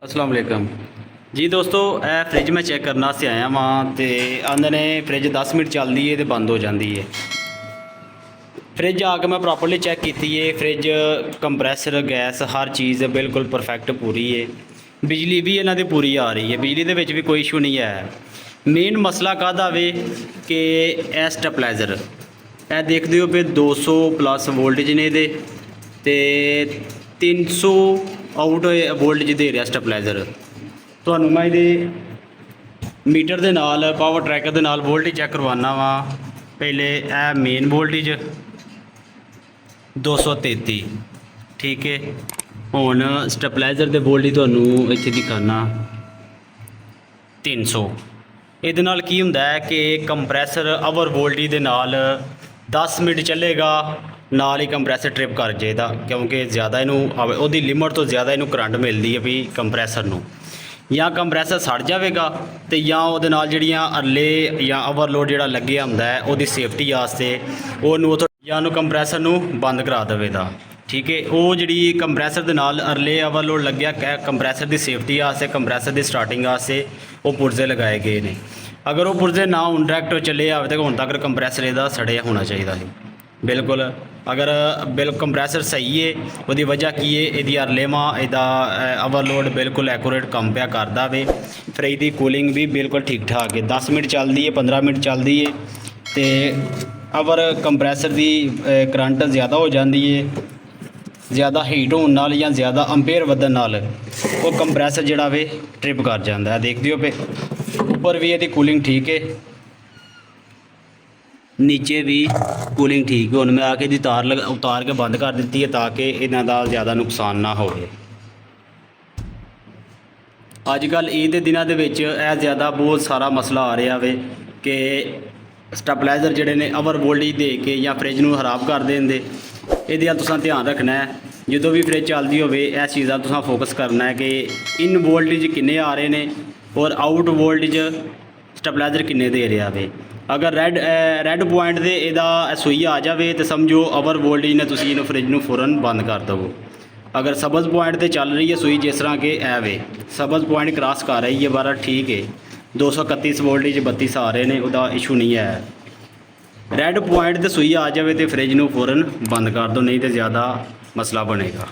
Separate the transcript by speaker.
Speaker 1: अस्सलाम वालेकुम जी दोस्तों, ਇਹ फ्रिज मैं चेक करने वास्ते आया वहाँ तो आंदे ने फ्रिज 10 मिनट चलती है तो बंद हो जाती है। फ्रिज आके मैं प्रॉपरली चेक की है। फ्रिज कंप्रैसर गैस हर चीज़ बिल्कुल परफेक्ट पूरी है। बिजली भी इन्हों की पूरी आ रही है, बिजली के भी कोई इशू नहीं है। मेन मसला काहदा वे कि यह स्टेबलाइजर यह देखते हो भी 200 प्लस वोल्टेज ने दे ते 300 आउट वोल्टेज दे रहा स्टेबलाइजर। ਤੁਹਾਨੂੰ मैं ये मीटर के नाल पावर ट्रैकर के नाल वोल्टेज चेक करवाना वा। पहले यह मेन वोल्टेज 233 ठीक है। हुण स्टेबलाइजर के वोल्टेज तुहानूं इत्थे दिखाना 300। इहदे नाल की हुंदा है कि कंप्रैसर ओवर वोल्टेज के नाल 10 मिनट चलेगा, नाल ही कंप्रैसर ट्रिप कर जाएगा क्योंकि ज़्यादा इनू उहदी लिमिट तो ज़्यादा इनू करंट मिलती है भी कंप्रैसर नूं। या कंप्रैसर सड़ जाएगा तो या उहदे नाल जिहड़ियां अरले या ओवरलोड जिहड़ा लग्गिया हुंदा है उहदी सेफ्टी वास्ते उहनूं उथों या नूं कंप्रैसर नूं बंद करा देवेगा ठीक है। वो जिहड़ी कंप्रैसर दे नाल अरले ओवरलोड लग्गिया कंप्रैसर की सेफ्टी वास्ते कंप्रैसर की स्टार्टिंग वास्ते वो पुर्जे लगाए गए हैं। अगर वो पुर्जे ना हुण डायरैक्ट चले आवे तो हुण तक कंप्रैसर इहदा सड़िया होना चाहिए है बिल्कुल। अगर कंप्रैसर सही है उसकी वजह की है यदि अरलेवा इहदा ओवरलोड बिल्कुल एक्यूरेट काम पिया करदा वे। फ्रिज की कूलिंग भी बिल्कुल ठीक ठाक है, 10 मिनट चलती है 15 मिनट चलती है तो अवर कंप्रैसर की करंट ज़्यादा हो जाती है, ज़्यादा हीट होने नाल या ज़्यादा अंपेयर वधन नाल वो कंप्रैसर जिहड़ा वे ट्रिप कर जाता है। देखते हो पे ऊपर भी यदि कूलिंग ठीक है, नीचे भी कूलिंग ठीक है। हुण मैं आके दी तार उतार के बंद कर दी है ताकि इन्हां दा ज़्यादा नुकसान ना हो। अजकल ईद के दिनों के विच यह ज़्यादा बहुत सारा मसला आ रहा है कि स्टेबलाइजर जिहड़े ने ओवर वोल्टेज दे के या फ्रिज नूं खराब कर देंगे। इहदे नाल तुसां ध्यान रखना है जो भी फ्रिज चलती हो इस चीज़ का तुसां फोकस करना है कि इन वोल्टेज किन्ने आ रहे हैं और आउट वोल्टेज स्टेबलाइजर किन्ने दे रहा है। अगर रैड पॉइंट से इहदा सूई आ जाए तो समझो ओवर वोल्टेज ने तुसीं इहनूं फ्रिज नूं फौरन बंद कर दवो। अगर सबज पॉइंट से चल रही है सूई जिस तरह के वे सबज पॉइंट क्रॉस कर रही है बारह ठीक है, 231 वोल्टेज 32 आ रहे हैं, उसका इशू नहीं है। रैड पॉइंट से सूई आ जाए तो फ्रिज नूं फौरन बंद कर दो, नहीं तो ज़्यादा मसला बनेगा।